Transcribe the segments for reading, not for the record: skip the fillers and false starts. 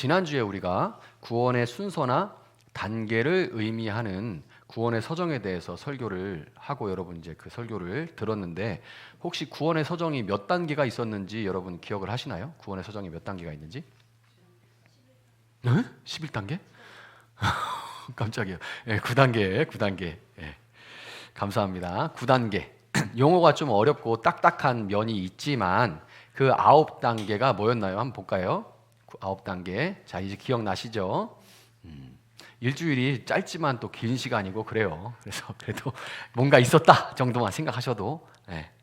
지난주에 우리가 구원의 순서나 단계를 의미하는 구원의 서정에 대해서 설교를 하고 여러분 이제 그 설교를 들었는데 혹시 구원의 서정이 몇 단계가 있었는지 여러분 기억을 하시나요? 구원의 서정이 몇 단계가 있는지? 네? 11단계? 깜짝이야. 네, 9단계. 네, 감사합니다. 9단계. 용어가 좀 어렵고 딱딱한 면이 있지만 그 9단계가 뭐였나요? 한번 볼까요? 9단계. 자, 이제 기억나시죠? 일주일이 짧지만 또 긴 시간이고 그래요. 그래서 그래도 뭔가 있었다 정도만 생각하셔도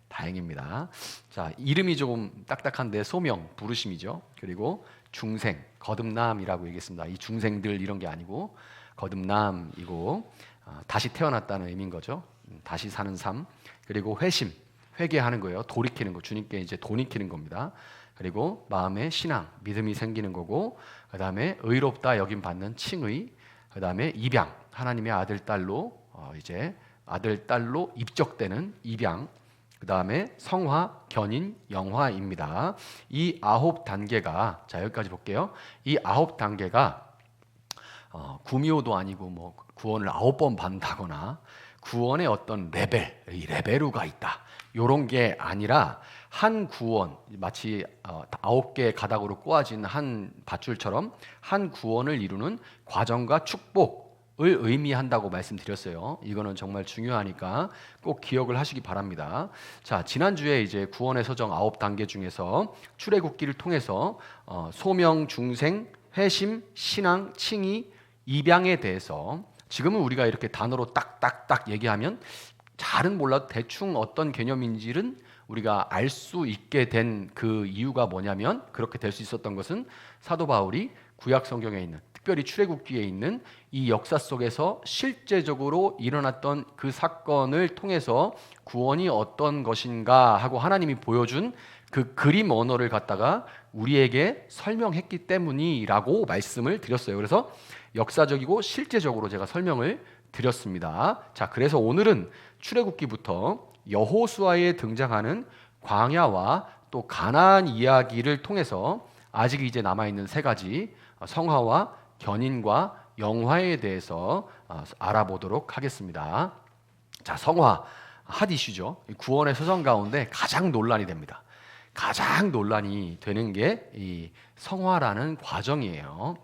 다행입니다. 자, 이름이 조금 딱딱한데 소명, 부르심이죠. 그리고 중생, 거듭남이라고 얘기했습니다. 이 중생들 이런 게 아니고 거듭남이고 다시 태어났다는 의미인 거죠. 다시 사는 삶. 그리고 회심, 회개하는 거예요. 돌이키는 거, 주님께 이제 돌이키는 겁니다. 그리고 마음의 신앙, 믿음이 생기는 거고, 그 다음에 의롭다 여김 받는 칭의, 그 다음에 입양, 하나님의 아들 딸로 이제 아들 딸로 입적되는 입양, 그 다음에 성화, 견인, 영화입니다. 이 9단계가 자 여기까지 볼게요. 이 9단계가 구미호도 아니고 뭐 구원을 9번 받는다거나 구원의 어떤 레벨, 이 레벨우가 있다. 요런 게 아니라 한 구원, 마치 9개의 가닥으로 꼬아진 한 밧줄처럼 한 구원을 이루는 과정과 축복을 의미한다고 말씀드렸어요. 이거는 정말 중요하니까 꼭 기억을 하시기 바랍니다. 자, 지난주에 이제 구원의 서정 9단계 중에서 출애굽기를 통해서 소명, 중생, 회심, 신앙, 칭의, 입양에 대해서 지금은 우리가 이렇게 단어로 딱딱딱 얘기하면 잘은 몰라도 대충 어떤 개념인지는 우리가 알 수 있게 된 그 이유가 뭐냐면 그렇게 될 수 있었던 것은 사도 바울이 구약 성경에 있는 특별히 출애굽기에 있는 이 역사 속에서 실제적으로 일어났던 그 사건을 통해서 구원이 어떤 것인가 하고 하나님이 보여준 그 그림 언어를 갖다가 우리에게 설명했기 때문이라고 말씀을 드렸어요. 그래서 역사적이고 실제적으로 제가 설명을 드렸습니다. 자, 그래서 오늘은 출애굽기부터 여호수아에 등장하는 광야와 또 가나안 이야기를 통해서 아직 이제 남아있는 세 가지 성화와 견인과 영화에 대해서 알아보도록 하겠습니다. 자, 성화 핫 이슈죠. 구원의 서정 가운데 가장 논란이 됩니다. 가장 논란이 되는 게 이 성화라는 과정이에요.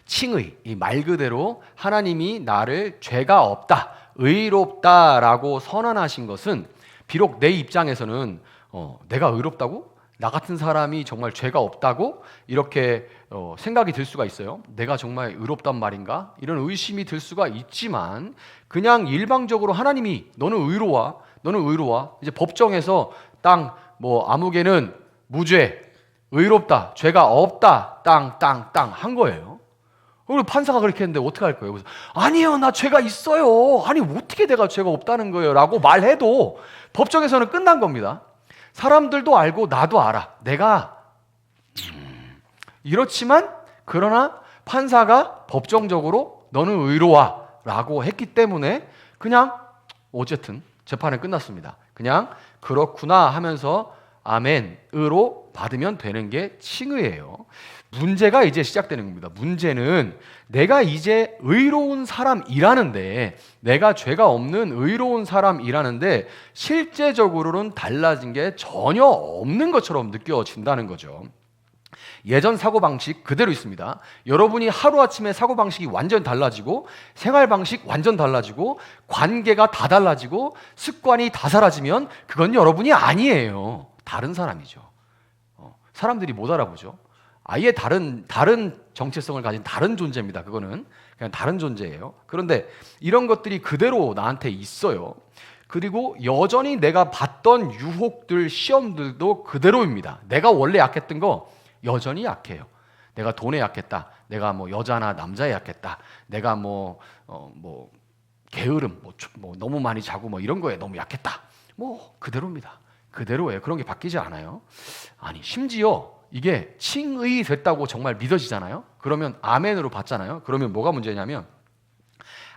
칭의, 이 말 그대로 하나님이 나를 죄가 없다, 의롭다라고 선언하신 것은 비록 내 입장에서는 내가 의롭다고? 나 같은 사람이 정말 죄가 없다고? 이렇게 생각이 들 수가 있어요. 내가 정말 의롭단 말인가? 이런 의심이 들 수가 있지만 그냥 일방적으로 하나님이 너는 의로워. 이제 법정에서 땅 뭐 아무개는 무죄, 의롭다, 죄가 없다, 땅 한 거예요. 그리고 판사가 그렇게 했는데 어떻게 할 거예요? 그래서 아니요, 나 죄가 있어요. 아니 어떻게 내가 죄가 없다는 거예요? 라고 말해도 법정에서는 끝난 겁니다. 사람들도 알고 나도 알아. 내가 이렇지만 그러나 판사가 법정적으로 너는 의로워 라고 했기 때문에 그냥 어쨌든 재판은 끝났습니다. 그냥 그렇구나 하면서 아멘으로 받으면 되는 게 칭의예요. 문제가 이제 시작되는 겁니다. 문제는 내가 이제 의로운 사람이라는데, 내가 죄가 없는 의로운 사람이라는데 실제적으로는 달라진 게 전혀 없는 것처럼 느껴진다는 거죠. 예전 사고방식 그대로 있습니다. 여러분이 하루아침에 사고방식이 완전 달라지고 생활방식 완전 달라지고 관계가 다 달라지고 습관이 다 사라지면 그건 여러분이 아니에요. 다른 사람이죠. 사람들이 못 알아보죠. 아예 다른 정체성을 가진 다른 존재입니다. 그거는 그냥 다른 존재예요. 그런데 이런 것들이 그대로 나한테 있어요. 그리고 여전히 내가 봤던 유혹들, 시험들도 그대로입니다. 내가 원래 약했던 거 여전히 약해요. 내가 돈에 약했다. 내가 뭐 여자나 남자에 약했다. 내가 뭐 게으름, 뭐 너무 많이 자고 뭐 이런 거에 너무 약했다. 뭐 그대로입니다. 그대로예요. 그런 게 바뀌지 않아요. 아니 심지어 이게 칭의 됐다고 정말 믿어지잖아요. 그러면 아멘으로 받잖아요. 그러면 뭐가 문제냐면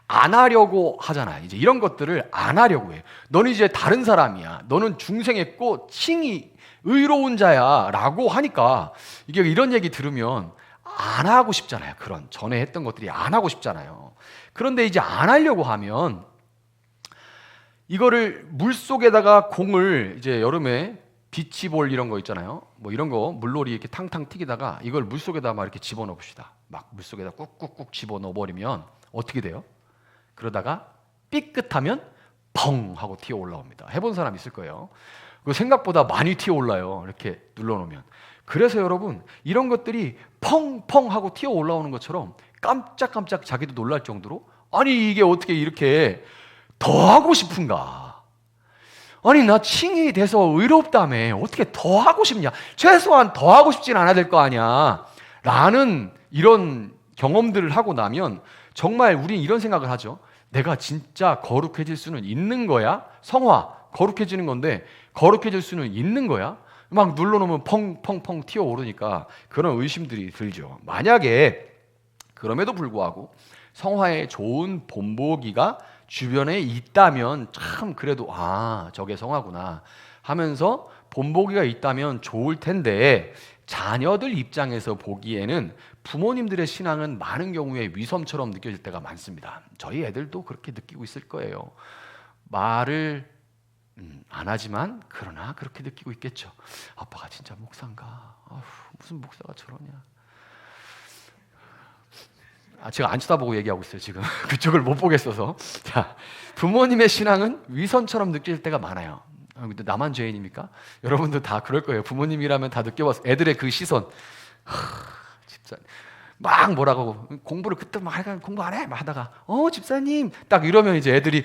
안 하려고 하잖아요. 이제 이런 것들을 안 하려고 해요. 너는 이제 다른 사람이야. 너는 중생했고 칭의 의로운 자야 라고 하니까 이게 이런 얘기 들으면 안 하고 싶잖아요. 그런 전에 했던 것들이 안 하고 싶잖아요. 그런데 이제 안 하려고 하면 이거를 물 속에다가 공을 이제 여름에 비치볼 이런 거 있잖아요. 뭐 이런 거 물놀이 이렇게 탕탕 튀기다가 이걸 물 속에다 막 이렇게 집어넣어 봅시다. 막 물 속에다 꾹꾹꾹 집어넣어 버리면 어떻게 돼요? 그러다가 삐끗하면 펑 하고 튀어 올라옵니다. 해본 사람 있을 거예요. 그 생각보다 많이 튀어 올라요. 이렇게 눌러놓으면. 그래서 여러분 이런 것들이 펑펑 하고 튀어 올라오는 것처럼 깜짝깜짝 자기도 놀랄 정도로 아니 이게 어떻게 이렇게 더 하고 싶은가? 아니 나 칭이 돼서 의롭다며 어떻게 더 하고 싶냐? 최소한 더 하고 싶진 않아야 될 거 아니야 라는 이런 경험들을 하고 나면 정말 우린 이런 생각을 하죠. 내가 진짜 거룩해질 수는 있는 거야? 성화 거룩해지는 건데 거룩해질 수는 있는 거야? 막 눌러놓으면 펑펑펑 튀어오르니까 그런 의심들이 들죠. 만약에 그럼에도 불구하고 성화에 좋은 본보기가 주변에 있다면 참 그래도 저게 성화구나 하면서 본보기가 있다면 좋을 텐데 자녀들 입장에서 보기에는 부모님들의 신앙은 많은 경우에 위선처럼 느껴질 때가 많습니다. 저희 애들도 그렇게 느끼고 있을 거예요. 말을 안 하지만 그러나 그렇게 느끼고 있겠죠. 아빠가 진짜 목사인가? 무슨 목사가 저러냐? 제가 안 쳐다보고 얘기하고 있어요 지금. 그쪽을 못 보겠어서. 자, 부모님의 신앙은 위선처럼 느낄 때가 많아요. 근데 나만 죄인입니까? 여러분도 다 그럴 거예요. 부모님이라면 다 느껴봤어요. 애들의 그 시선. 집사 막 뭐라고 공부를 그때 막 공부 안 해? 막 하다가 집사님 딱 이러면 이제 애들이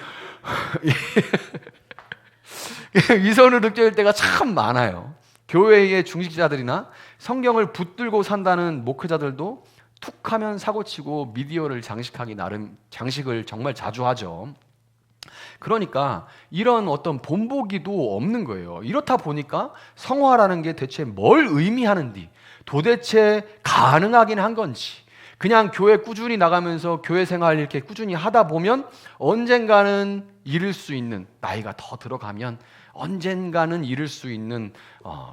위선을 느낄 때가 참 많아요. 교회의 중직자들이나 성경을 붙들고 산다는 목회자들도 툭하면 사고치고 미디어를 장식하기 나름 장식을 정말 자주 하죠. 그러니까 이런 어떤 본보기도 없는 거예요. 이렇다 보니까 성화라는 게 대체 뭘 의미하는지 도대체 가능하긴 한 건지 그냥 교회 꾸준히 나가면서 교회 생활 이렇게 꾸준히 하다 보면 언젠가는 이룰 수 있는 나이가 더 들어가면 언젠가는 이룰 수 있는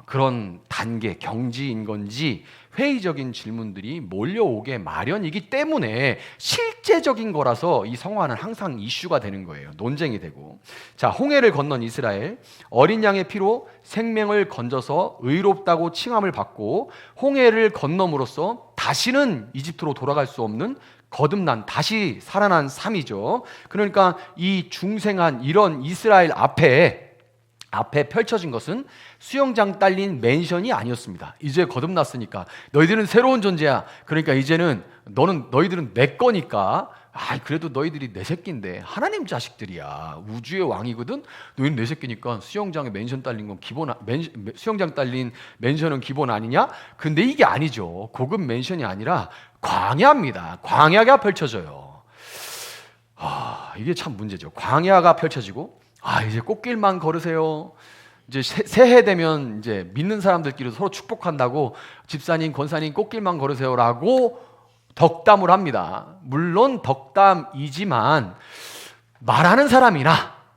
그런 단계, 경지인 건지 회의적인 질문들이 몰려오게 마련이기 때문에 실제적인 거라서 이 성화는 항상 이슈가 되는 거예요. 논쟁이 되고. 자, 홍해를 건넌 이스라엘, 어린 양의 피로 생명을 건져서 의롭다고 칭함을 받고 홍해를 건nom으로써 다시는 이집트로 돌아갈 수 없는 거듭난 다시 살아난 삶이죠. 그러니까 이 중생한 이런 이스라엘 앞에 펼쳐진 것은 수영장 딸린 맨션이 아니었습니다. 이제 거듭났으니까 너희들은 새로운 존재야. 그러니까 이제는 너희들은 내 거니까 그래도 너희들이 내 새끼인데 하나님 자식들이야. 우주의 왕이거든. 너희는 내 새끼니까 수영장에 맨션 딸린 건 수영장 딸린 맨션은 기본 아니냐? 근데 이게 아니죠. 고급 맨션이 아니라 광야입니다. 광야가 펼쳐져요. 이게 참 문제죠. 광야가 펼쳐지고 이제 꽃길만 걸으세요. 이제 새해 되면 이제 믿는 사람들끼리 서로 축복한다고 집사님, 권사님 꽃길만 걸으세요라고 덕담을 합니다. 물론 덕담이지만 말하는 사람이나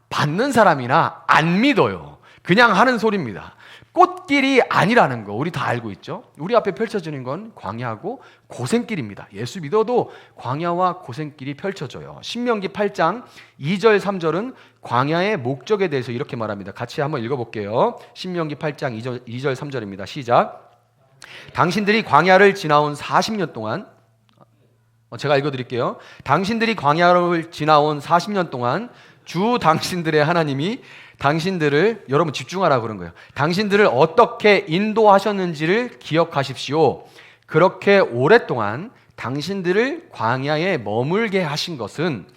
받는 사람이나 안 믿어요. 그냥 하는 소리입니다. 꽃길이 아니라는 거 우리 다 알고 있죠. 우리 앞에 펼쳐지는 건 광야고 고생길입니다. 예수 믿어도 광야와 고생길이 펼쳐져요. 신명기 8장 2절 3절은 광야의 목적에 대해서 이렇게 말합니다. 같이 한번 읽어볼게요. 신명기 8장 2절 3절입니다. 시작. 당신들이 광야를 지나온 40년 동안 제가 읽어드릴게요. 당신들이 광야를 지나온 40년 동안 주 당신들의 하나님이 당신들을 여러분 집중하라 그런 거예요. 당신들을 어떻게 인도하셨는지를 기억하십시오. 그렇게 오랫동안 당신들을 광야에 머물게 하신 것은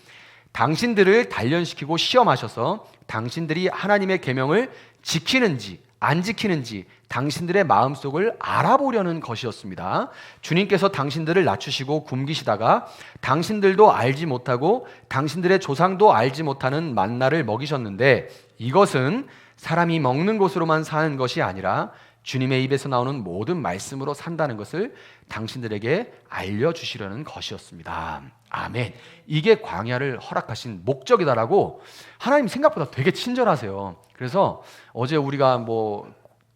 당신들을 단련시키고 시험하셔서 당신들이 하나님의 계명을 지키는지 안 지키는지 당신들의 마음속을 알아보려는 것이었습니다. 주님께서 당신들을 낮추시고 굶기시다가 당신들도 알지 못하고 당신들의 조상도 알지 못하는 만나를 먹이셨는데 이것은 사람이 먹는 것으로만 사는 것이 아니라 주님의 입에서 나오는 모든 말씀으로 산다는 것을 당신들에게 알려주시려는 것이었습니다. 아멘. 이게 광야를 허락하신 목적이다라고 하나님 생각보다 되게 친절하세요. 그래서 어제 우리가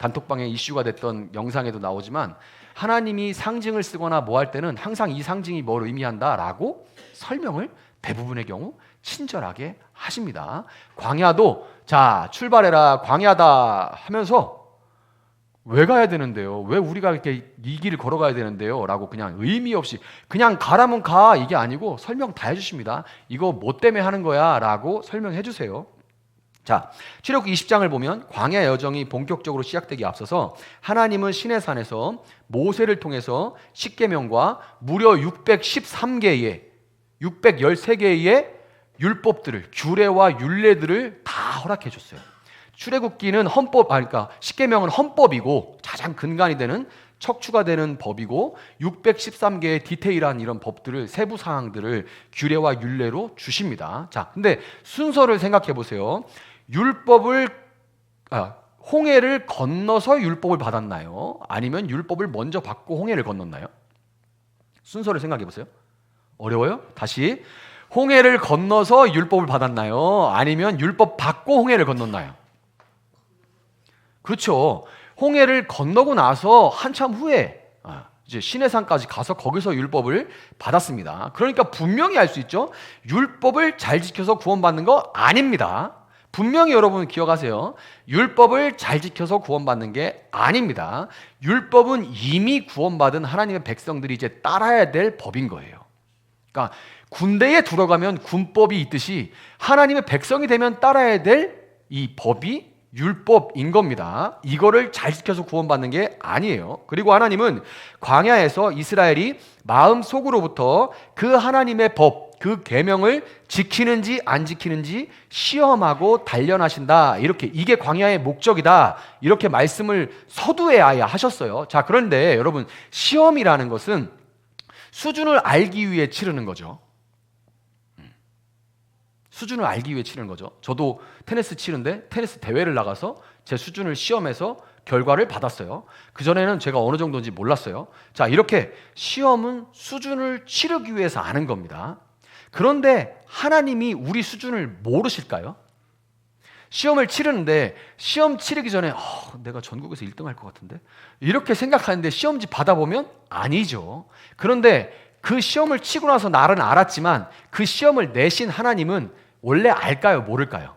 단톡방에 이슈가 됐던 영상에도 나오지만 하나님이 상징을 쓰거나 뭐 할 때는 항상 이 상징이 뭘 의미한다라고 설명을 대부분의 경우 친절하게 하십니다. 광야도 자 출발해라 광야다 하면서 왜 가야 되는데요? 왜 우리가 이렇게 이 길을 걸어가야 되는데요? 라고 그냥 의미 없이 그냥 가라면 가 이게 아니고 설명 다 해주십니다. 이거 뭐 때문에 하는 거야? 라고 설명해 주세요. 자, 출애굽기 20장을 보면 광야 여정이 본격적으로 시작되기 앞서서 하나님은 시내산에서 모세를 통해서 십계명과 무려 613개의 율법들을 규례와 율례들을 다 허락해 줬어요. 출애굽기는 그러니까 십계명은 헌법이고 가장 근간이 되는 척추가 되는 법이고 613개의 디테일한 이런 법들을 세부 사항들을 규례와 율례로 주십니다. 자, 근데 순서를 생각해 보세요. 홍해를 건너서 율법을 받았나요? 아니면 율법을 먼저 받고 홍해를 건넜나요? 순서를 생각해 보세요. 어려워요? 다시 홍해를 건너서 율법을 받았나요? 아니면 율법 받고 홍해를 건넜나요? 그렇죠. 홍해를 건너고 나서 한참 후에 이제 시내산까지 가서 거기서 율법을 받았습니다. 그러니까 분명히 알 수 있죠. 율법을 잘 지켜서 구원받는 거 아닙니다. 분명히 여러분 기억하세요. 율법을 잘 지켜서 구원받는 게 아닙니다. 율법은 이미 구원받은 하나님의 백성들이 이제 따라야 될 법인 거예요. 그러니까 군대에 들어가면 군법이 있듯이 하나님의 백성이 되면 따라야 될 이 법이 율법인 겁니다. 이거를 잘 지켜서 구원받는 게 아니에요. 그리고 하나님은 광야에서 이스라엘이 마음속으로부터 그 하나님의 법, 그 계명을 지키는지 안 지키는지 시험하고 단련하신다. 이렇게 이게 광야의 목적이다. 이렇게 말씀을 서두에 아예 하셨어요. 자, 그런데 여러분 시험이라는 것은 수준을 알기 위해 치르는 거죠. 수준을 알기 위해 치는 거죠. 저도 테니스 치는데 테니스 대회를 나가서 제 수준을 시험해서 결과를 받았어요. 그전에는 제가 어느 정도인지 몰랐어요. 자, 이렇게 시험은 수준을 치르기 위해서 하는 겁니다. 그런데 하나님이 우리 수준을 모르실까요? 시험을 치르는데 시험 치르기 전에 내가 전국에서 1등 할 것 같은데 이렇게 생각하는데 시험지 받아보면 아니죠. 그런데 그 시험을 치고 나서 날은 알았지만 그 시험을 내신 하나님은 원래 알까요? 모를까요?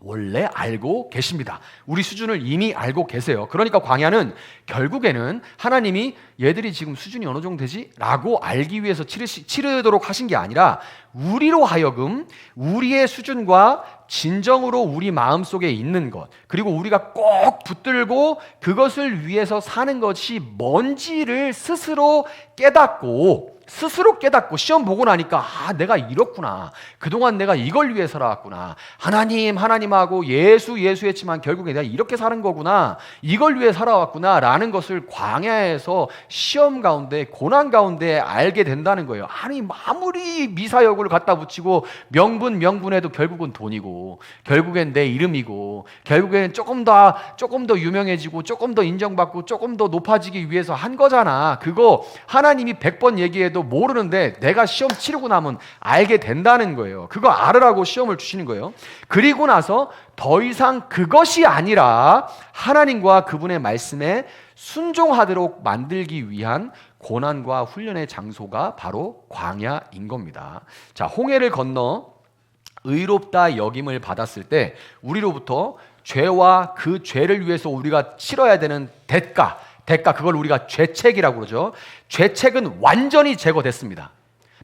원래 알고 계십니다. 우리 수준을 이미 알고 계세요. 그러니까 광야는 결국에는 하나님이 얘들이 지금 수준이 어느 정도 되지? 라고 알기 위해서 치르도록 하신 게 아니라 우리로 하여금 우리의 수준과 진정으로 우리 마음속에 있는 것, 그리고 우리가 꼭 붙들고 그것을 위해서 사는 것이 뭔지를 스스로 깨닫고 시험 보고 나니까 내가 이렇구나. 그동안 내가 이걸 위해 살아왔구나. 하나님하고 예수 했지만 결국에 내가 이렇게 사는 거구나. 이걸 위해 살아왔구나 라는 것을 광야에서 시험 가운데 고난 가운데 알게 된다는 거예요. 아니 아무리 미사역을 갖다 붙이고 명분해도 결국은 돈이고 결국엔 내 이름이고 결국엔 조금 더 유명해지고 조금 더 인정받고 조금 더 높아지기 위해서 한 거잖아. 그거 하나님이 100번 얘기해도 모르는데 내가 시험 치르고 나면 알게 된다는 거예요. 그거 알으라고 시험을 주시는 거예요. 그리고 나서 더 이상 그것이 아니라 하나님과 그분의 말씀에 순종하도록 만들기 위한 고난과 훈련의 장소가 바로 광야인 겁니다. 자, 홍해를 건너 의롭다 여김을 받았을 때 우리로부터 죄와 그 죄를 위해서 우리가 치러야 되는 대가 그걸 우리가 죄책이라고 그러죠. 죄책은 완전히 제거됐습니다.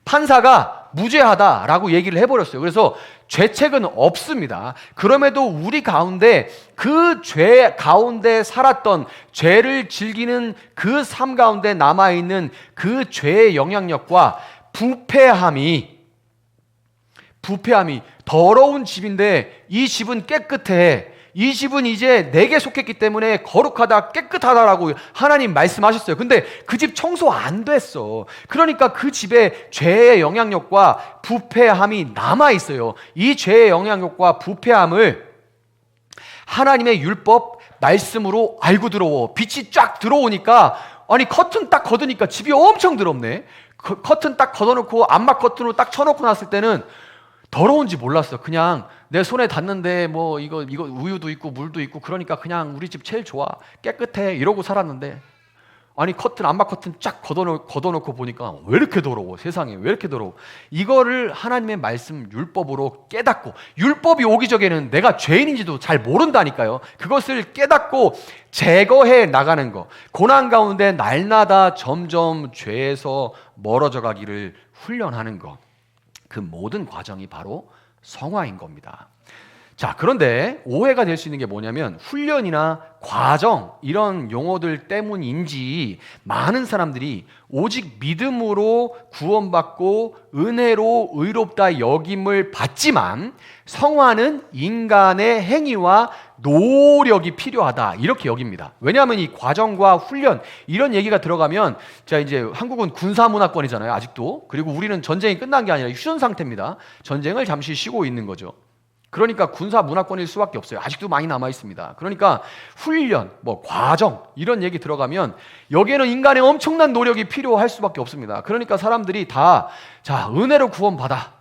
판사가 무죄하다라고 얘기를 해버렸어요. 그래서 죄책은 없습니다. 그럼에도 우리 가운데 그 죄 가운데 살았던 죄를 즐기는 그 삶 가운데 남아있는 그 죄의 영향력과 부패함이 더러운 집인데 이 집은 깨끗해. 이 집은 이제 내게 속했기 때문에 거룩하다, 깨끗하다라고 하나님 말씀하셨어요. 근데 그 집 청소 안 됐어. 그러니까 그 집에 죄의 영향력과 부패함이 남아있어요. 이 죄의 영향력과 부패함을 하나님의 율법 말씀으로 알고 들어오. 빛이 쫙 들어오니까 아니 커튼 딱 걷으니까 집이 엄청 더럽네. 커튼 딱 걷어놓고 암막 커튼으로 딱 쳐놓고 났을 때는 더러운지 몰랐어. 그냥 내 손에 닿는데 뭐 이거 우유도 있고 물도 있고 그러니까 그냥 우리 집 제일 좋아, 깨끗해 이러고 살았는데, 아니 암막 커튼 쫙 걷어놓고 보니까 왜 이렇게 더러워, 세상에 왜 이렇게 더러워. 이거를 하나님의 말씀 율법으로 깨닫고, 율법이 오기 전에는 내가 죄인인지도 잘 모른다니까요. 그것을 깨닫고 제거해 나가는 거, 고난 가운데 날마다 점점 죄에서 멀어져 가기를 훈련하는 거, 그 모든 과정이 바로 성화인 겁니다. 자, 그런데 오해가 될 수 있는 게 뭐냐면, 훈련이나 과정 이런 용어들 때문인지 많은 사람들이 오직 믿음으로 구원받고 은혜로 의롭다 여김을 받지만 성화는 인간의 행위와 노력이 필요하다 이렇게 여깁니다. 왜냐하면 이 과정과 훈련 이런 얘기가 들어가면, 자, 이제 한국은 군사문화권이잖아요, 아직도. 그리고 우리는 전쟁이 끝난 게 아니라 휴전 상태입니다. 전쟁을 잠시 쉬고 있는 거죠. 그러니까 군사 문화권일 수밖에 없어요. 아직도 많이 남아 있습니다. 그러니까 훈련, 뭐 과정 이런 얘기 들어가면 여기에는 인간의 엄청난 노력이 필요할 수밖에 없습니다. 그러니까 사람들이 다, 자, 은혜로 구원받아,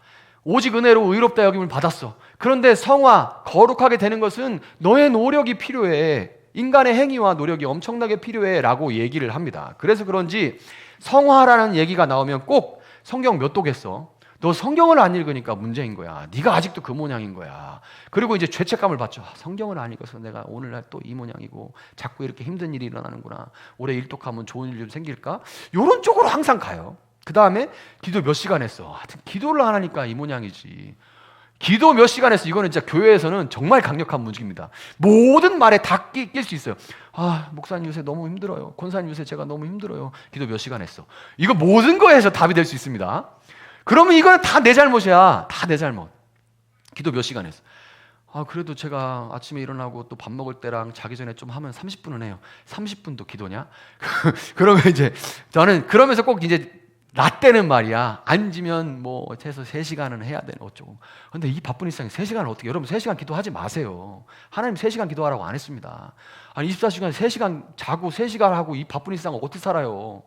오직 은혜로 의롭다 여김을 받았어. 그런데 성화, 거룩하게 되는 것은 너의 노력이 필요해, 인간의 행위와 노력이 엄청나게 필요해 라고 얘기를 합니다. 그래서 그런지 성화라는 얘기가 나오면 꼭 성경 몇 도겠어? 너 성경을 안 읽으니까 문제인 거야. 네가 아직도 그 모양인 거야. 그리고 이제 죄책감을 받죠. 성경을 안 읽어서 내가 오늘날 또 이 모양이고 자꾸 이렇게 힘든 일이 일어나는구나. 올해 일독하면 좋은 일 좀 생길까? 이런 쪽으로 항상 가요. 그 다음에 기도 몇 시간 했어. 하여튼 기도를 안 하니까 이 모양이지. 기도 몇 시간 했어. 이거는 진짜 교회에서는 정말 강력한 문제입니다. 모든 말에 다 낄 수 있어요. 아, 목사님 요새 너무 힘들어요. 권사님 요새 제가 너무 힘들어요. 기도 몇 시간 했어. 이거 모든 거에서 답이 될 수 있습니다. 그러면 이건 다 내 잘못이야. 다 내 잘못. 기도 몇 시간 했어. 아, 그래도 제가 아침에 일어나고 또 밥 먹을 때랑 자기 전에 좀 하면 30분은 해요. 30분도 기도냐? 그러면 이제 저는 그러면서 꼭 이제 라떼는 말이야. 앉으면 뭐 최소 3시간은 해야 되는 어쩌고. 근데 이 바쁜 일상에 3시간을 어떻게, 여러분 3시간 기도하지 마세요. 하나님 3시간 기도하라고 안 했습니다. 아니 24시간에 3시간 자고 3시간 하고 이 바쁜 일상을 어떻게 살아요?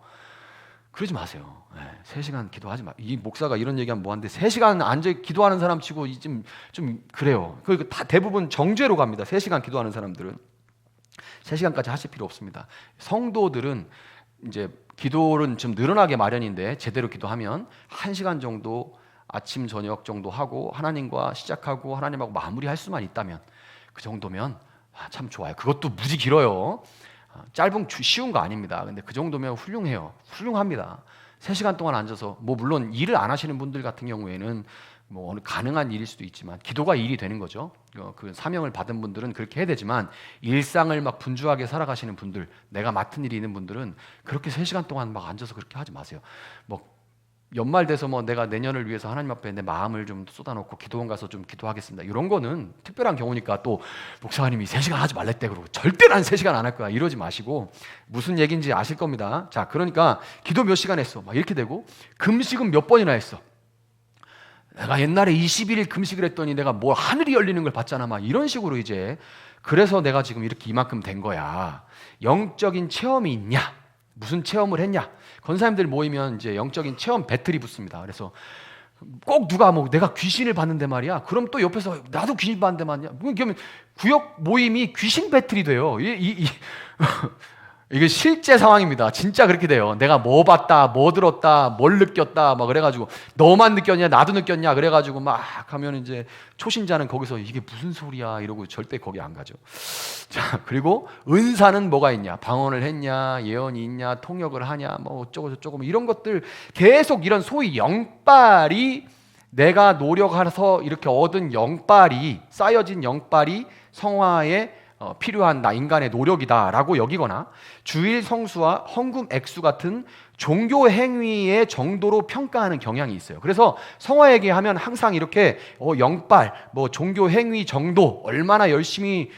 그러지 마세요. 네, 3시간 기도하지 마. 이 목사가 이런 얘기하면 뭐한데 3시간 앉아 기도하는 사람 치고 좀 그래요. 그 다 대부분 정죄로 갑니다. 3시간 기도하는 사람들은 3시간까지 하실 필요 없습니다. 성도들은 이제 기도는 좀 늘어나게 마련인데 제대로 기도하면 1시간 정도 아침 저녁 정도 하고 하나님과 시작하고 하나님하고 마무리할 수만 있다면 그 정도면 참 좋아요. 그것도 무지 길어요. 짧은 쉬운 거 아닙니다. 근데 그 정도면 훌륭해요. 훌륭합니다. 3시간 동안 앉아서, 뭐 물론 일을 안 하시는 분들 같은 경우에는 뭐 어느 가능한 일일 수도 있지만 기도가 일이 되는 거죠. 그 사명을 받은 분들은 그렇게 해야 되지만 일상을 막 분주하게 살아가시는 분들, 내가 맡은 일이 있는 분들은 그렇게 3시간 동안 막 앉아서 그렇게 하지 마세요. 뭐 연말 돼서 뭐 내가 내년을 위해서 하나님 앞에 내 마음을 좀 쏟아놓고 기도원 가서 좀 기도하겠습니다. 이런 거는 특별한 경우니까 또 목사님이 3시간 하지 말랬대 그러고 절대 난 3시간 안 할 거야 이러지 마시고, 무슨 얘기인지 아실 겁니다. 자, 그러니까 기도 몇 시간 했어 막 이렇게 되고, 금식은 몇 번이나 했어. 내가 옛날에 21일 금식을 했더니 내가 뭐 하늘이 열리는 걸 봤잖아 막 이런 식으로 이제, 그래서 내가 지금 이렇게 이만큼 된 거야. 영적인 체험이 있냐? 무슨 체험을 했냐? 권사님들 모이면 이제 영적인 체험 배틀이 붙습니다. 그래서 꼭 누가 뭐 내가 귀신을 봤는데 말이야. 그럼 또 옆에서 나도 귀신 봤는데 말이야. 그러면 구역 모임이 귀신 배틀이 돼요. 이게 실제 상황입니다. 진짜 그렇게 돼요. 내가 뭐 봤다, 뭐 들었다, 뭘 느꼈다, 막 그래가지고 너만 느꼈냐, 나도 느꼈냐, 그래가지고 막 하면 이제 초신자는 거기서 이게 무슨 소리야 이러고 절대 거기 안 가죠. 자, 그리고 은사는 뭐가 있냐, 방언을 했냐, 예언이 있냐, 통역을 하냐, 뭐 어쩌고 저쩌고 뭐 이런 것들 계속 이런 소위 영빨이, 내가 노력해서 이렇게 얻은 영빨이, 쌓여진 영빨이 성화에 필요한 나 인간의 노력이다라고 여기거나, 주일 성수와 헌금 액수 같은 종교 행위의 정도로 평가하는 경향이 있어요. 그래서 성화 얘기하면 항상 이렇게 영빨, 뭐 종교 행위 정도, 얼마나 열심히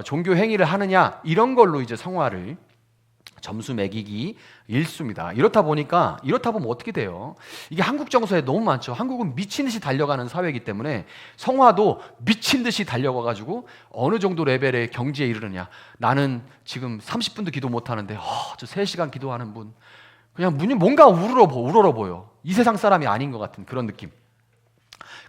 종교 행위를 하느냐, 이런 걸로 이제 성화를 점수 매기기 일쑤입니다. 이렇다 보면 어떻게 돼요? 이게 한국 정서에 너무 많죠. 한국은 미친 듯이 달려가는 사회이기 때문에 성화도 미친 듯이 달려가가지고 어느 정도 레벨의 경지에 이르느냐. 나는 지금 30분도 기도 못 하는데 저 3시간 기도하는 분, 그냥 뭔가 우러러 보여. 이 세상 사람이 아닌 것 같은 그런 느낌.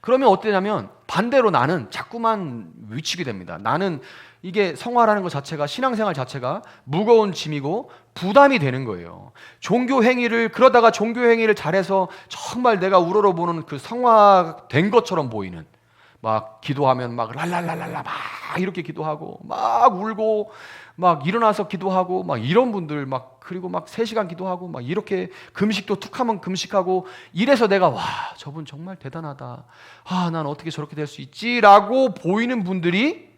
그러면 어떠냐면 반대로 나는 자꾸만 위축이 됩니다. 나는 이게 성화라는 것 자체가, 신앙생활 자체가 무거운 짐이고 부담이 되는 거예요. 종교 행위를, 그러다가 종교 행위를 잘해서 정말 내가 우러러보는 그 성화된 것처럼 보이는, 막 기도하면 막 랄랄랄랄라 막 이렇게 기도하고 막 울고 막 일어나서 기도하고 막 이런 분들, 막 그리고 막 3시간 기도하고 막 이렇게 금식도 툭 하면 금식하고, 이래서 내가 와, 저분 정말 대단하다, 아, 난 어떻게 저렇게 될 수 있지라고 보이는 분들이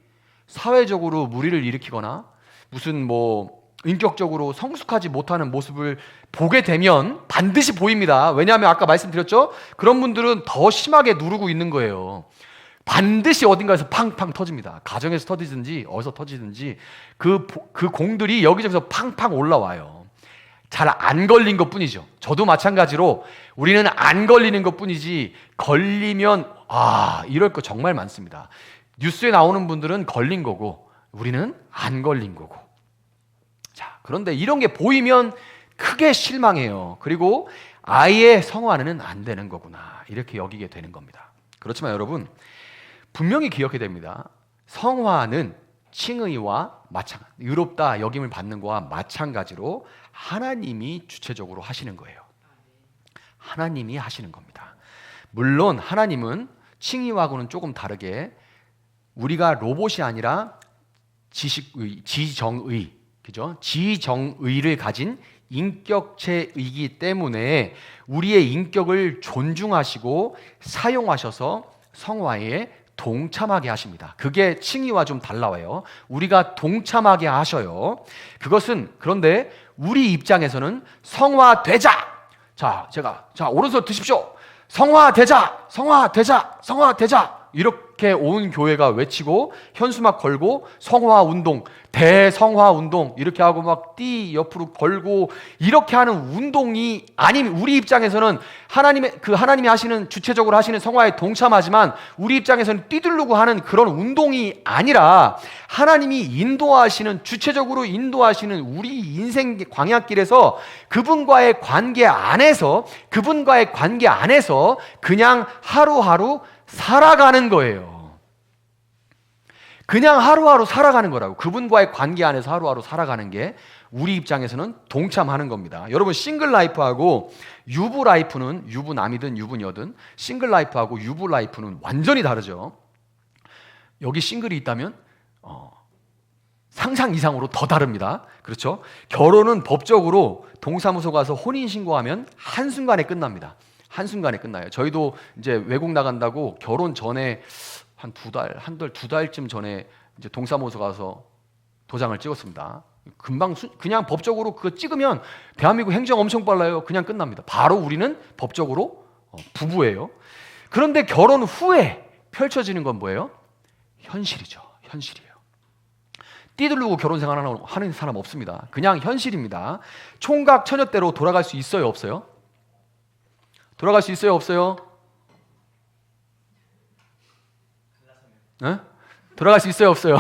사회적으로 무리를 일으키거나 무슨 뭐 인격적으로 성숙하지 못하는 모습을 보게 되면 반드시 보입니다. 왜냐하면 아까 말씀드렸죠? 그런 분들은 더 심하게 누르고 있는 거예요. 반드시 어딘가에서 팡팡 터집니다. 가정에서 터지든지 어디서 터지든지 그 공들이 여기저기서 팡팡 올라와요. 잘 안 걸린 것 뿐이죠. 저도 마찬가지로 우리는 안 걸리는 것 뿐이지, 걸리면 이럴 거 정말 많습니다. 뉴스에 나오는 분들은 걸린 거고 우리는 안 걸린 거고. 자, 그런데 이런 게 보이면 크게 실망해요. 그리고 아예 성화는 안 되는 거구나, 이렇게 여기게 되는 겁니다. 그렇지만 여러분, 분명히 기억해야 됩니다. 성화는 칭의와 의롭다 여김을 받는 것과 마찬가지로 하나님이 주체적으로 하시는 거예요. 하나님이 하시는 겁니다. 물론 하나님은 칭의와는 조금 다르게 우리가 로봇이 아니라 지정의, 그죠? 지정의를 가진 인격체이기 때문에 우리의 인격을 존중하시고 사용하셔서 성화에 동참하게 하십니다. 그게 칭의와 좀 달라요. 우리가 동참하게 하셔요. 그것은, 그런데 우리 입장에서는 성화되자. 자, 오른손 드십시오. 성화되자, 성화되자, 성화되자. 이렇게 온 교회가 외치고 현수막 걸고 성화운동, 대성화운동 이렇게 하고 막 띠 옆으로 걸고 이렇게 하는 운동이 아니면, 우리 입장에서는 하나님이 하시는, 주체적으로 하시는 성화에 동참하지만 우리 입장에서는 띠두르고 하는 그런 운동이 아니라 하나님이 인도하시는, 주체적으로 인도하시는 우리 인생 광야길에서 그분과의 관계 안에서 그냥 하루하루 살아가는 거예요. 그냥 하루하루 살아가는 거라고. 그분과의 관계 안에서 하루하루 살아가는 게 우리 입장에서는 동참하는 겁니다. 여러분, 싱글 라이프하고 유부 라이프는, 유부남이든 유부녀든 싱글 라이프하고 유부 라이프는 완전히 다르죠. 여기 싱글이 있다면 상상 이상으로 더 다릅니다. 그렇죠? 결혼은 법적으로 동사무소 가서 혼인신고하면 한순간에 끝납니다. 한순간에 끝나요. 저희도 이제 외국 나간다고 결혼 전에 한 두 달쯤 전에 이제 동사무소 가서 도장을 찍었습니다. 금방 그냥 법적으로 그거 찍으면 대한민국 행정 엄청 빨라요. 그냥 끝납니다. 바로 우리는 법적으로 부부예요. 그런데 결혼 후에 펼쳐지는 건 뭐예요? 현실이죠. 현실이에요. 띠두르고 결혼 생활 하는 사람 없습니다. 그냥 현실입니다. 총각 처녀대로 돌아갈 수 있어요, 없어요? 돌아갈 수 있어요, 없어요? 네? 돌아갈 수 있어요, 없어요?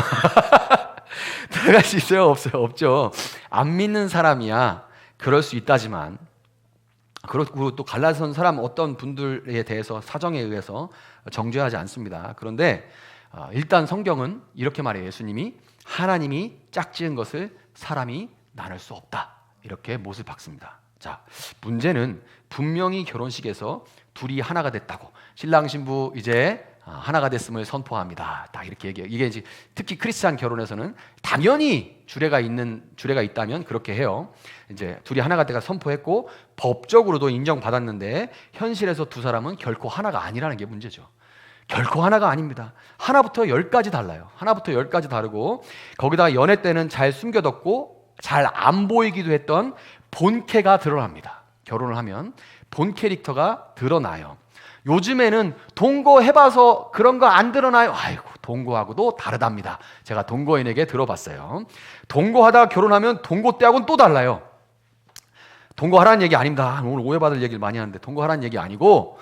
돌아갈 수 있어요, 없어요? 없죠. 안 믿는 사람이야 그럴 수 있다지만, 그리고 또 갈라선 사람 어떤 분들에 대해서 사정에 의해서 정죄하지 않습니다. 그런데 일단 성경은 이렇게 말해요. 예수님이 하나님이 짝지은 것을 사람이 나눌 수 없다, 이렇게 못을 박습니다. 자, 문제는 분명히 결혼식에서 둘이 하나가 됐다고, 신랑 신부 이제 하나가 됐음을 선포합니다. 딱 이렇게 얘기해요. 이게 이제 특히 크리스찬 결혼에서는 당연히 주례가 있다면 그렇게 해요. 이제 둘이 하나가 돼가 선포했고 법적으로도 인정받았는데 현실에서 두 사람은 결코 하나가 아니라는 게 문제죠. 결코 하나가 아닙니다. 하나부터 10까지 달라요. 하나부터 10까지 다르고, 거기다가 연애 때는 잘 숨겨뒀고 잘 안 보이기도 했던 본캐가 드러납니다. 결혼을 하면 본 캐릭터가 드러나요. 요즘에는 동거해봐서 그런 거 안 드러나요? 아이고, 동거하고도 다르답니다. 제가 동거인에게 들어봤어요. 동거하다가 결혼하면 동거 때하고는 또 달라요. 동거하라는 얘기 아닙니다. 오늘 오해받을 얘기를 많이 하는데 동거하라는 얘기 아니고,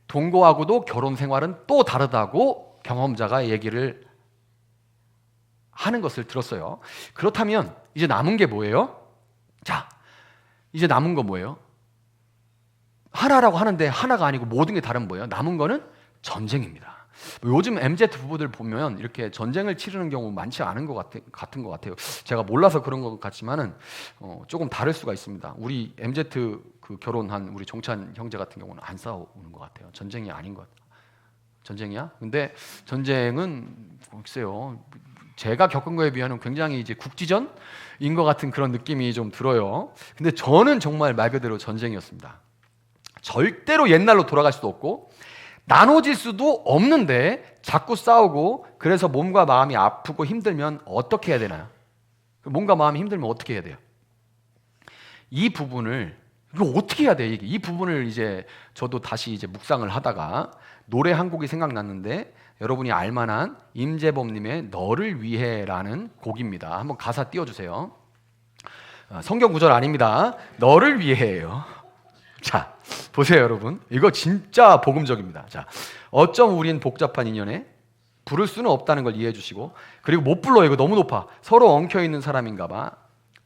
동거하고도 결혼 생활은 또 다르다고 경험자가 얘기를 하는 것을 들었어요. 그렇다면 이제 남은 게 뭐예요? 자, 이제 남은 거 뭐예요? 하나라고 하는데 하나가 아니고 모든 게 다른 뭐예요? 남은 거는 전쟁입니다. 요즘 MZ 부부들 보면 이렇게 전쟁을 치르는 경우 많지 않은 것 같은 것 같아요. 제가 몰라서 그런 것 같지만은 조금 다를 수가 있습니다. 우리 MZ 그 결혼한 우리 종찬 형제 같은 경우는 안 싸우는 것 같아요. 전쟁이 아닌 것 같아요. 전쟁이야? 근데 전쟁은 글쎄요. 제가 겪은 거에 비하면 굉장히 이제 국지전인 것 같은 그런 느낌이 좀 들어요. 근데 저는 정말 말 그대로 전쟁이었습니다. 절대로 옛날로 돌아갈 수도 없고 나눠질 수도 없는데 자꾸 싸우고 그래서 몸과 마음이 아프고 힘들면 어떻게 해야 되나요? 몸과 마음이 힘들면 어떻게 해야 돼요? 이 부분을 이거 어떻게 해야 돼? 이 부분을 이제 저도 다시 이제 묵상을 하다가 노래 한 곡이 생각났는데 여러분이 알만한 임재범님의 너를 위해라는 곡입니다. 한번 가사 띄워주세요. 성경 구절 아닙니다. 너를 위해예요. 자, 보세요 여러분. 이거 진짜 복음적입니다. 자, 어쩜 우린 복잡한 인연에 부를 수는 없다는 걸 이해해 주시고 그리고 못 불러 이거 너무 높아. 서로 엉켜있는 사람인가 봐.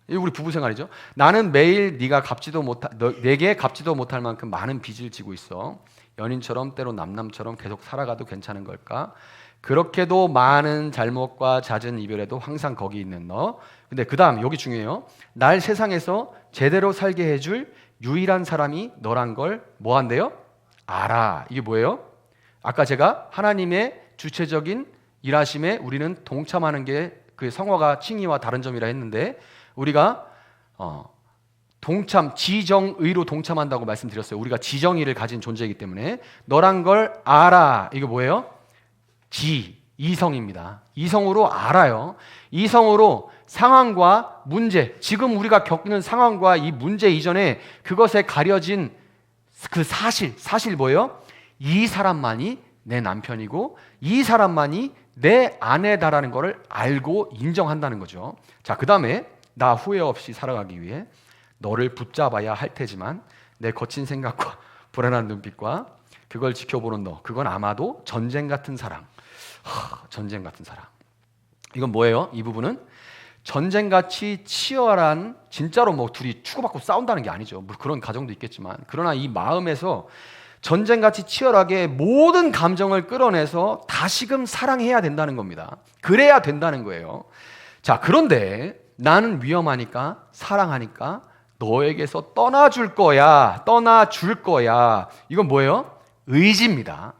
이거 우리 부부 생활이죠. 나는 매일 내게 갚지도 못할 만큼 많은 빚을 지고 있어. 연인처럼 때로 남남처럼 계속 살아가도 괜찮은 걸까? 그렇게도 많은 잘못과 잦은 이별에도 항상 거기 있는 너. 근데 그 다음 여기 중요해요. 날 세상에서 제대로 살게 해줄 유일한 사람이 너란 걸 뭐 한대요? 알아. 이게 뭐예요? 아까 제가 하나님의 주체적인 일하심에 우리는 동참하는 게 그 성화가 칭의와 다른 점이라 했는데 우리가 지정의로 동참한다고 말씀드렸어요. 우리가 지정의를 가진 존재이기 때문에 너란 걸 알아. 이게 뭐예요? 이성입니다. 이성으로 알아요. 이성으로 상황과 문제, 지금 우리가 겪는 상황과 이 문제 이전에 그것에 가려진 그 사실 뭐예요? 이 사람만이 내 남편이고 이 사람만이 내 아내다라는 것을 알고 인정한다는 거죠. 자, 그 다음에 나 후회 없이 살아가기 위해 너를 붙잡아야 할 테지만 내 거친 생각과 불안한 눈빛과 그걸 지켜보는 너, 그건 아마도 전쟁 같은 사랑. 전쟁 같은 사랑. 이건 뭐예요? 이 부분은 전쟁같이 치열한, 진짜로 뭐 둘이 추구받고 싸운다는 게 아니죠. 뭐 그런 가정도 있겠지만, 그러나 이 마음에서 전쟁같이 치열하게 모든 감정을 끌어내서 다시금 사랑해야 된다는 겁니다. 그래야 된다는 거예요. 자, 그런데 나는 위험하니까, 사랑하니까 너에게서 떠나줄 거야. 이건 뭐예요? 의지입니다.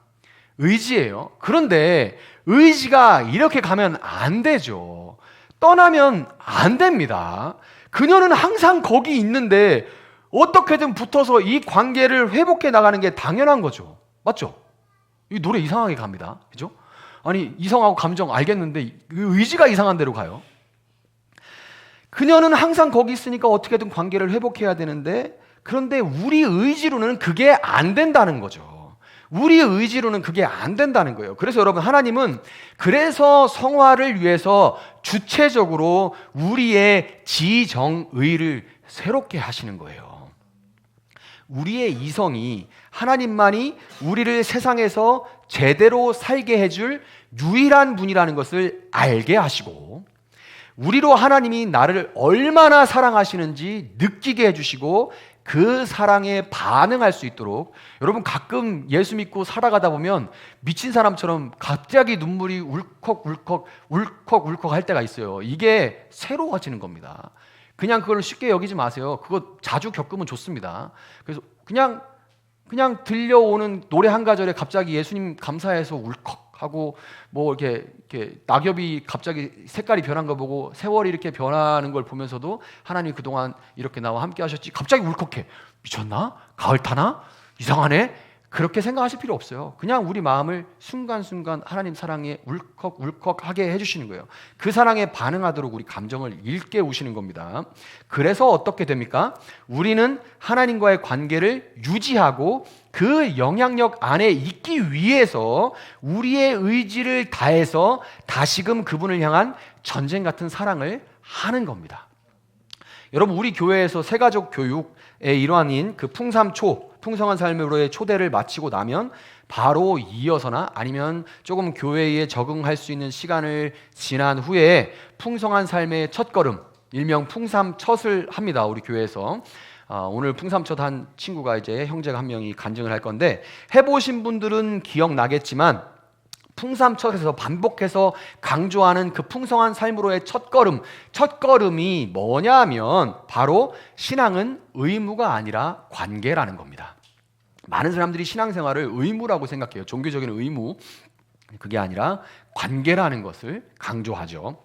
의지예요. 그런데 의지가 이렇게 가면 안 되죠. 떠나면 안 됩니다. 그녀는 항상 거기 있는데 어떻게든 붙어서 이 관계를 회복해 나가는 게 당연한 거죠. 맞죠? 이 노래 이상하게 갑니다. 그죠? 아니, 이성하고 감정 알겠는데 의지가 이상한 데로 가요. 그녀는 항상 거기 있으니까 어떻게든 관계를 회복해야 되는데, 그런데 우리 의지로는 그게 안 된다는 거죠. 우리의 의지로는 그게 안 된다는 거예요. 그래서 여러분, 하나님은 그래서 성화를 위해서 주체적으로 우리의 지정의를 새롭게 하시는 거예요. 우리의 이성이 하나님만이 우리를 세상에서 제대로 살게 해줄 유일한 분이라는 것을 알게 하시고, 우리로 하나님이 나를 얼마나 사랑하시는지 느끼게 해주시고 그 사랑에 반응할 수 있도록, 여러분 가끔 예수 믿고 살아가다 보면 미친 사람처럼 갑자기 눈물이 울컥울컥 할 때가 있어요. 이게 새로워지는 겁니다. 그냥 그걸 쉽게 여기지 마세요. 그거 자주 겪으면 좋습니다. 그래서 그냥 들려오는 노래 한 가절에 갑자기 예수님 감사해서 울컥하고, 뭐 이렇게 낙엽이 갑자기 색깔이 변한 거 보고 세월이 이렇게 변하는 걸 보면서도 하나님 그동안 이렇게 나와 함께 하셨지, 갑자기 울컥해. 미쳤나? 가을 타나? 이상하네? 그렇게 생각하실 필요 없어요. 그냥 우리 마음을 순간순간 하나님 사랑에 울컥하게 해주시는 거예요. 그 사랑에 반응하도록 우리 감정을 일깨우시는 겁니다. 그래서 어떻게 됩니까? 우리는 하나님과의 관계를 유지하고 그 영향력 안에 있기 위해서 우리의 의지를 다해서 다시금 그분을 향한 전쟁 같은 사랑을 하는 겁니다. 여러분, 우리 교회에서 새가족 교육의 일환인 그 풍성한 삶으로의 초대를 마치고 나면 바로 이어서나 아니면 조금 교회에 적응할 수 있는 시간을 지난 후에 풍성한 삶의 첫걸음, 일명 풍삼 첫을 합니다. 우리 교회에서 오늘 풍삼첫 한 친구가 이제 형제가 한 명이 간증을 할 건데, 해보신 분들은 기억나겠지만 풍삼첫에서 반복해서 강조하는 그 풍성한 삶으로의 첫걸음이 뭐냐면 바로 신앙은 의무가 아니라 관계라는 겁니다. 많은 사람들이 신앙생활을 의무라고 생각해요. 종교적인 의무, 그게 아니라 관계라는 것을 강조하죠.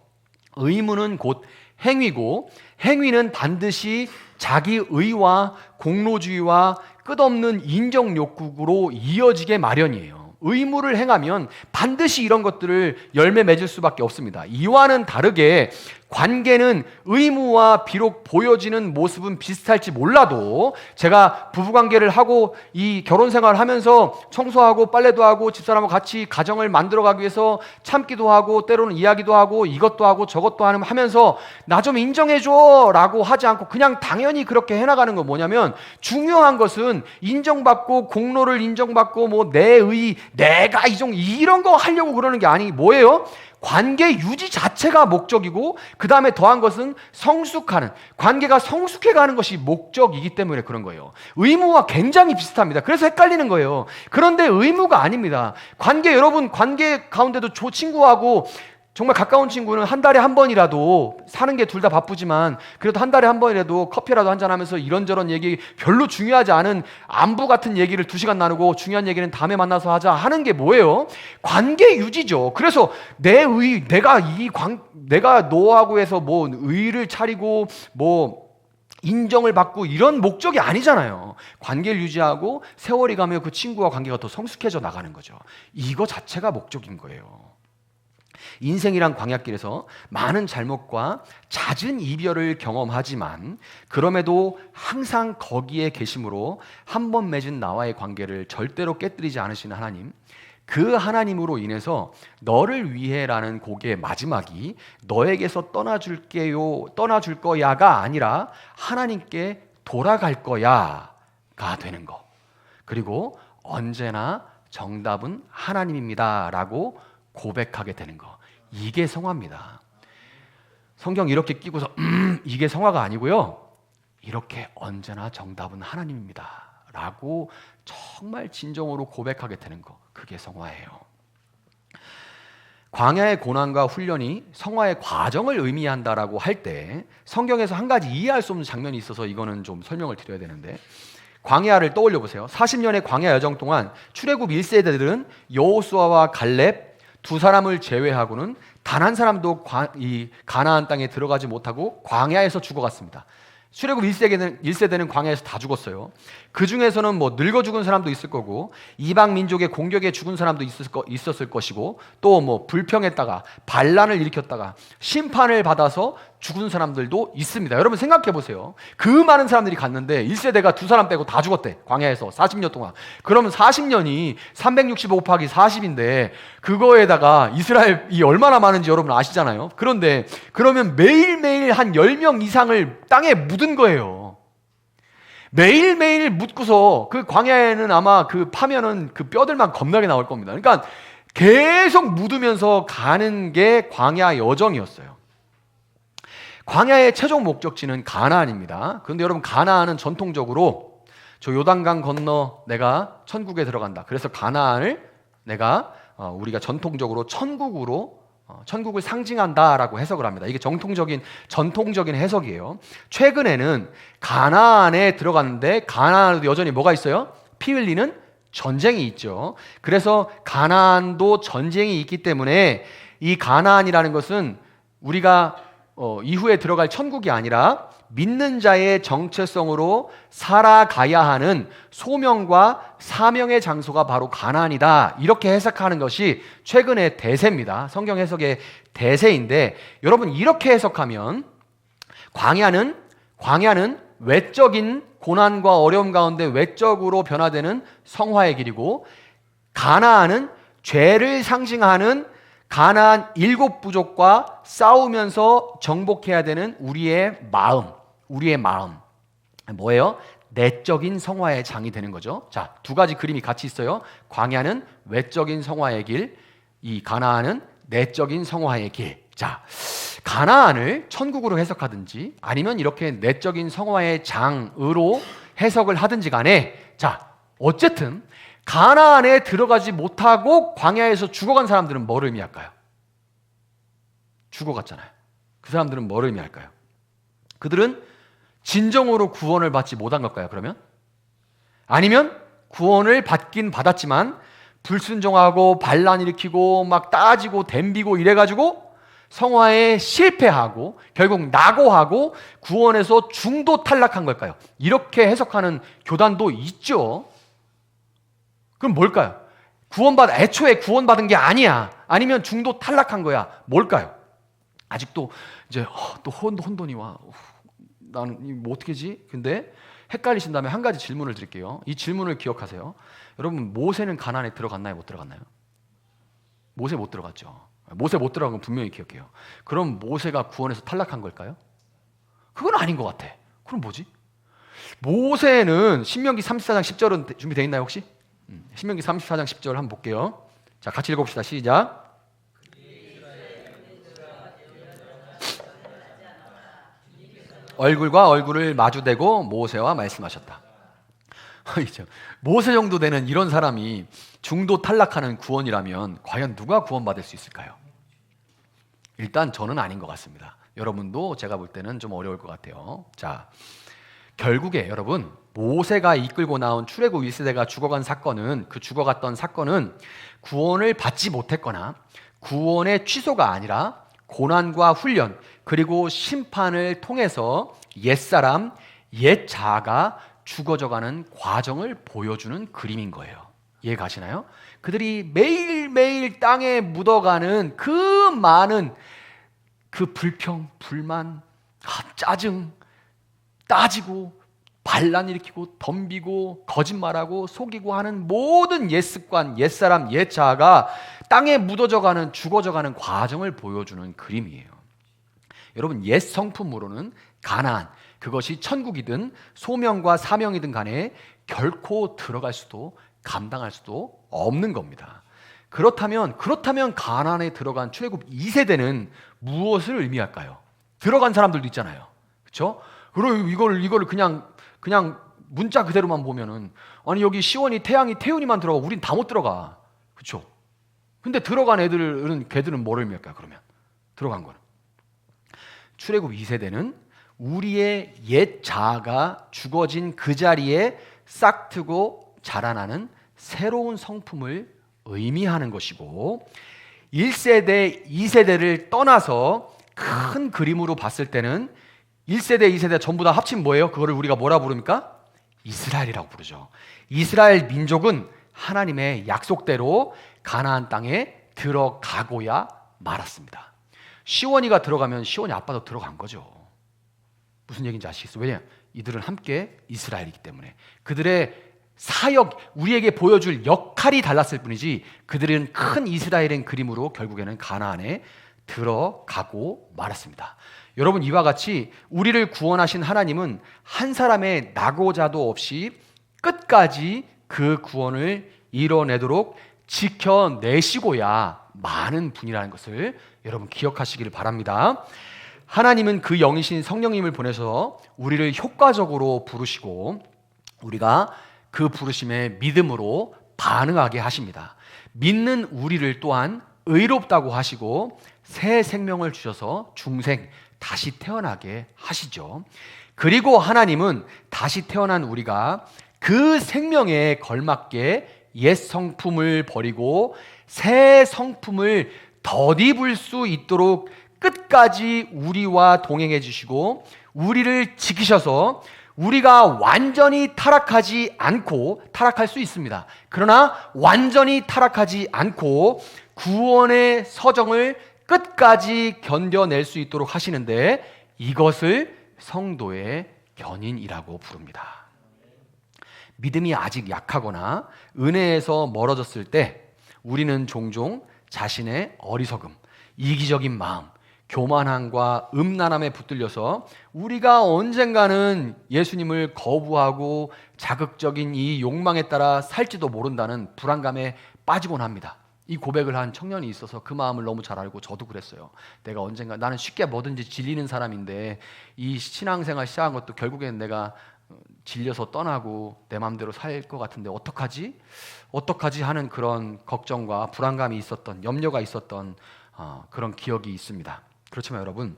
의무는 곧 행위고, 행위는 반드시 자기 의와 공로주의와 끝없는 인정 욕구로 이어지게 마련이에요. 의무를 행하면 반드시 이런 것들을 열매 맺을 수밖에 없습니다. 이와는 다르게 관계는 의무와 비록 보여지는 모습은 비슷할지 몰라도, 제가 부부관계를 하고 이 결혼생활을 하면서 청소하고 빨래도 하고 집사람과 같이 가정을 만들어가기 위해서 참기도 하고 때로는 이야기도 하고 이것도 하고 저것도 하면서 나 좀 인정해줘 라고 하지 않고 그냥 당연히 그렇게 해나가는 건 뭐냐면, 중요한 것은 인정받고 공로를 인정받고 뭐 내가 이런 거 하려고 그러는 게 아니, 뭐예요? 관계 유지 자체가 목적이고, 그 다음에 더한 것은 성숙하는, 관계가 성숙해가는 것이 목적이기 때문에 그런 거예요. 의무와 굉장히 비슷합니다. 그래서 헷갈리는 거예요. 그런데 의무가 아닙니다. 여러분 관계 가운데도 친구하고 정말 가까운 친구는 한 달에 한 번이라도, 사는 게 둘 다 바쁘지만 그래도 한 달에 한 번이라도 커피라도 한잔하면서 이런저런 얘기, 별로 중요하지 않은 안부 같은 얘기를 2시간 나누고 중요한 얘기는 다음에 만나서 하자 하는 게 뭐예요? 관계 유지죠. 그래서 내가 너하고 해서 뭐 의를 차리고 뭐 인정을 받고 이런 목적이 아니잖아요. 관계를 유지하고 세월이 가며 그 친구와 관계가 더 성숙해져 나가는 거죠. 이거 자체가 목적인 거예요. 인생이란 광야길에서 많은 잘못과 잦은 이별을 경험하지만 그럼에도 항상 거기에 계심으로 한 번 맺은 나와의 관계를 절대로 깨뜨리지 않으시는 하나님, 그 하나님으로 인해서 너를 위해라는 곡의 마지막이 너에게서 떠나줄 거야가 아니라 하나님께 돌아갈 거야가 되는 거. 그리고 언제나 정답은 하나님입니다라고 고백하게 되는 거. 이게 성화입니다. 성경 이렇게 끼고서 이게 성화가 아니고요, 이렇게 언제나 정답은 하나님입니다 라고 정말 진정으로 고백하게 되는 거, 그게 성화예요. 광야의 고난과 훈련이 성화의 과정을 의미한다라고 할 때 성경에서 한 가지 이해할 수 없는 장면이 있어서 이거는 좀 설명을 드려야 되는데, 광야를 떠올려 보세요. 40년의 광야 여정 동안 출애굽 1세대들은 여호수아와 갈렙 두 사람을 제외하고는 단 한 사람도 이 가나안 땅에 들어가지 못하고 광야에서 죽어갔습니다. 출애굽 1세대는 광야에서 다 죽었어요. 그 중에서는 뭐 늙어 죽은 사람도 있을 거고, 이방 민족의 공격에 죽은 사람도 있었을 것이고, 또 뭐 불평했다가 반란을 일으켰다가 심판을 받아서 죽은 사람들도 있습니다. 여러분 생각해 보세요. 그 많은 사람들이 갔는데 1세대가 2사람 빼고 다 죽었대. 광야에서 40년 동안. 그러면 40년이 365 곱하기 40인데 그거에다가 이스라엘이 얼마나 많은지 여러분 아시잖아요. 그런데 그러면 매일매일 한 10명 이상을 땅에 묻은 거예요. 매일매일 묻고서 그 광야에는 아마 그 파면은 그 뼈들만 겁나게 나올 겁니다. 그러니까 계속 묻으면서 가는 게 광야 여정이었어요. 광야의 최종 목적지는 가나안입니다. 그런데 여러분, 가나안은 전통적으로 저 요단강 건너 내가 천국에 들어간다. 그래서 가나안을 우리가 전통적으로 천국을 상징한다라고 해석을 합니다. 이게 전통적인 해석이에요. 최근에는 가나안에 들어갔는데 가나안에도 여전히 뭐가 있어요? 피 흘리는 전쟁이 있죠. 그래서 가나안도 전쟁이 있기 때문에 이 가나안이라는 것은 우리가 이후에 들어갈 천국이 아니라 믿는 자의 정체성으로 살아가야 하는 소명과 사명의 장소가 바로 가나안이다. 이렇게 해석하는 것이 최근의 대세입니다. 성경 해석의 대세인데, 여러분 이렇게 해석하면 광야는 외적인 고난과 어려움 가운데 외적으로 변화되는 성화의 길이고, 가나안은 죄를 상징하는 가나안 7 부족과 싸우면서 정복해야 되는 우리의 마음. 뭐예요? 내적인 성화의 장이 되는 거죠. 자, 2가지 그림이 같이 있어요. 광야는 외적인 성화의 길, 이 가나안은 내적인 성화의 길. 자, 가나안을 천국으로 해석하든지 아니면 이렇게 내적인 성화의 장으로 해석을 하든지 간에, 자, 어쨌든 가나안에 들어가지 못하고 광야에서 죽어간 사람들은 뭘 의미할까요? 죽어갔잖아요. 그 사람들은 뭘 의미할까요? 그들은 진정으로 구원을 받지 못한 걸까요, 그러면? 아니면 구원을 받긴 받았지만 불순종하고 반란 일으키고 막 따지고 댐비고 이래가지고 성화에 실패하고 결국 낙오하고 구원에서 중도 탈락한 걸까요? 이렇게 해석하는 교단도 있죠. 그럼 뭘까요? 애초에 구원받은 게 아니야. 아니면 중도 탈락한 거야. 뭘까요? 아직도 이제 또 혼돈이 와. 나는 뭐 어떻게 하지? 근데 헷갈리신다면 한 가지 질문을 드릴게요. 이 질문을 기억하세요. 여러분, 모세는 가나안에 들어갔나요? 못 들어갔나요? 모세 못 들어갔죠. 모세 못 들어간 건 분명히 기억해요. 그럼 모세가 구원에서 탈락한 걸까요? 그건 아닌 것 같아. 그럼 뭐지? 모세는 신명기 34장 10절은 준비되어 있나요 혹시? 신명기 34장 10절 한번 볼게요. 자, 같이 읽어봅시다. 시작. 얼굴과 얼굴을 마주대고 모세와 말씀하셨다. 모세 정도 되는 이런 사람이 중도 탈락하는 구원이라면 과연 누가 구원받을 수 있을까요? 일단 저는 아닌 것 같습니다. 여러분도 제가 볼 때는 좀 어려울 것 같아요. 자, 결국에 여러분, 모세가 이끌고 나온 출애굽 1세대가 죽어간 사건은, 그 죽어갔던 사건은 구원을 받지 못했거나 구원의 취소가 아니라 고난과 훈련 그리고 심판을 통해서 옛사람, 옛자아가 죽어져가는 과정을 보여주는 그림인 거예요. 이해 가시나요? 그들이 매일매일 땅에 묻어가는 그 많은 그 불평, 불만, 짜증, 따지고 반란 일으키고 덤비고 거짓말하고 속이고 하는 모든 옛습관, 옛사람, 옛자아가 땅에 묻어져가는, 죽어져가는 과정을 보여주는 그림이에요. 여러분, 옛 성품으로는 가나안, 그것이 천국이든 소명과 사명이든 간에 결코 들어갈 수도 감당할 수도 없는 겁니다. 그렇다면 가나안에 들어간 출애굽 2세대는 무엇을 의미할까요? 들어간 사람들도 있잖아요. 그렇죠? 그리고 이걸 그냥 문자 그대로만 보면은, 아니 여기 시원이, 태양이, 태훈이만 들어가, 우린 다 못 들어가. 그렇죠? 근데 들어간 걔들은 뭘 의미할까요? 그러면 들어간 거는 출애굽 2세대는 우리의 옛 자아가 죽어진 그 자리에 싹트고 자라나는 새로운 성품을 의미하는 것이고, 1세대, 2세대를 떠나서 큰 그림으로 봤을 때는 1세대, 2세대 전부 다 합치면 뭐예요? 그거를 우리가 뭐라 부릅니까? 이스라엘이라고 부르죠. 이스라엘 민족은 하나님의 약속대로 가나안 땅에 들어가고야 말았습니다. 시원이가 들어가면 시원이 아빠도 들어간 거죠. 무슨 얘기인지 아시겠어요? 왜냐? 이들은 함께 이스라엘이기 때문에. 그들의 사역, 우리에게 보여줄 역할이 달랐을 뿐이지 그들은 큰 이스라엘의 그림으로 결국에는 가나안에 들어가고 말았습니다. 여러분, 이와 같이 우리를 구원하신 하나님은 한 사람의 낙오자도 없이 끝까지 그 구원을 이뤄내도록 지켜내시고야 많은 분이라는 것을 여러분 기억하시기를 바랍니다. 하나님은 그 영이신 성령님을 보내서 우리를 효과적으로 부르시고 우리가 그 부르심에 믿음으로 반응하게 하십니다. 믿는 우리를 또한 의롭다고 하시고 새 생명을 주셔서 중생, 다시 태어나게 하시죠. 그리고 하나님은 다시 태어난 우리가 그 생명에 걸맞게 옛 성품을 버리고 새 성품을 덧입을 수 있도록 끝까지 우리와 동행해 주시고 우리를 지키셔서 우리가 완전히 타락하지 않고, 타락할 수 있습니다. 그러나 완전히 타락하지 않고 구원의 서정을 끝까지 견뎌낼 수 있도록 하시는데, 이것을 성도의 견인이라고 부릅니다. 믿음이 아직 약하거나 은혜에서 멀어졌을 때 우리는 종종 자신의 어리석음, 이기적인 마음, 교만함과 음란함에 붙들려서 우리가 언젠가는 예수님을 거부하고 자극적인 이 욕망에 따라 살지도 모른다는 불안감에 빠지곤 합니다. 이 고백을 한 청년이 있어서 그 마음을 너무 잘 알고 저도 그랬어요. 내가 언젠가 나는 쉽게 뭐든지 질리는 사람인데 이 신앙생활 시작한 것도 결국엔 내가 질려서 떠나고 내 마음대로 살 것 같은데 어떡하지? 어떡하지 하는 그런 걱정과 불안감이 있었던, 염려가 있었던 그런 기억이 있습니다. 그렇지만 여러분,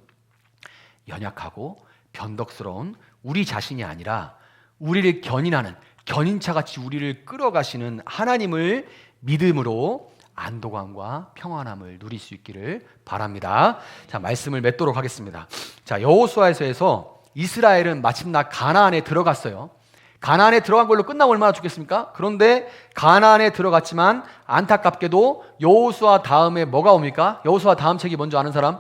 연약하고 변덕스러운 우리 자신이 아니라 우리를 견인하는, 견인차같이 우리를 끌어가시는 하나님을 믿음으로 안도감과 평안함을 누릴 수 있기를 바랍니다. 자, 말씀을 맺도록 하겠습니다. 자, 여호수아에서 이스라엘은 마침내 가나안에 들어갔어요. 가나안에 들어간 걸로 끝나면 얼마나 좋겠습니까? 그런데 가나안에 들어갔지만 안타깝게도 여호수아 다음에 뭐가 옵니까? 여호수아 다음 책이 뭔지 아는 사람?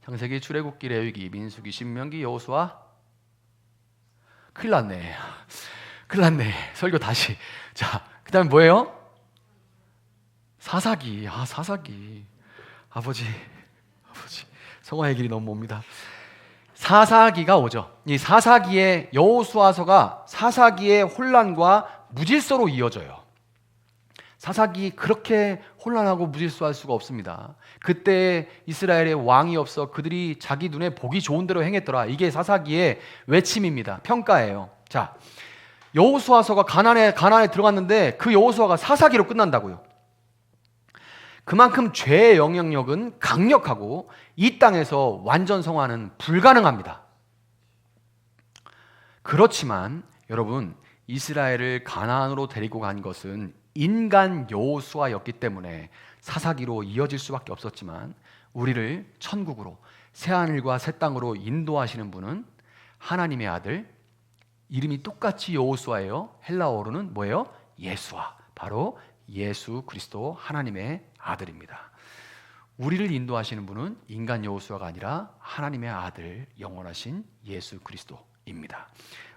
창세기, 출애굽기, 레위기, 민수기, 신명기, 여호수아. 큰일 났네. 설교 다시. 자, 그 다음에 뭐예요? 사사기. 사사기. 아버지 성화의 길이 너무 멉니다. 사사기가 오죠. 이 사사기의 여호수아서가 사사기의 혼란과 무질서로 이어져요. 사사기 그렇게 혼란하고 무질서할 수가 없습니다. 그때 이스라엘의 왕이 없어 그들이 자기 눈에 보기 좋은 대로 행했더라. 이게 사사기의 외침입니다. 평가예요. 자, 여호수아서가 가나안에 들어갔는데 그 여호수아가 사사기로 끝난다고요. 그만큼 죄의 영향력은 강력하고 이 땅에서 완전 성화는 불가능합니다. 그렇지만 여러분, 이스라엘을 가나안으로 데리고 간 것은 인간 여호수아였기 때문에 사사기로 이어질 수밖에 없었지만 우리를 천국으로, 새하늘과 새 땅으로 인도하시는 분은 하나님의 아들, 이름이 똑같이 여호수아예요. 헬라어로는 뭐예요? 예수아. 바로 예수 그리스도 하나님의 아들입니다. 우리를 인도하시는 분은 인간 여호수아가 아니라 하나님의 아들, 영원하신 예수 그리스도입니다.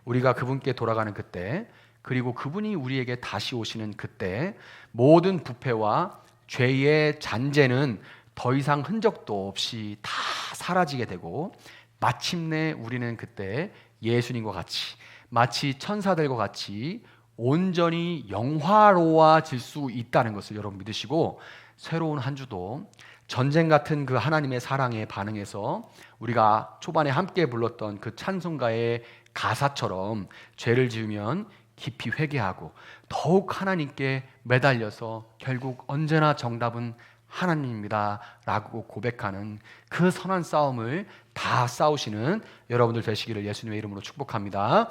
우리가 그분께 돌아가는 그때, 그리고 그분이 우리에게 다시 오시는 그때 모든 부패와 죄의 잔재는 더 이상 흔적도 없이 다 사라지게 되고 마침내 우리는 그때 예수님과 같이, 마치 천사들과 같이 온전히 영화로워질 수 있다는 것을 여러분 믿으시고, 새로운 한 주도 전쟁 같은 그 하나님의 사랑에 반응해서 우리가 초반에 함께 불렀던 그 찬송가의 가사처럼 죄를 지으면 깊이 회개하고 더욱 하나님께 매달려서 결국 언제나 정답은 하나님입니다 라고 고백하는 그 선한 싸움을 다 싸우시는 여러분들 되시기를 예수님의 이름으로 축복합니다.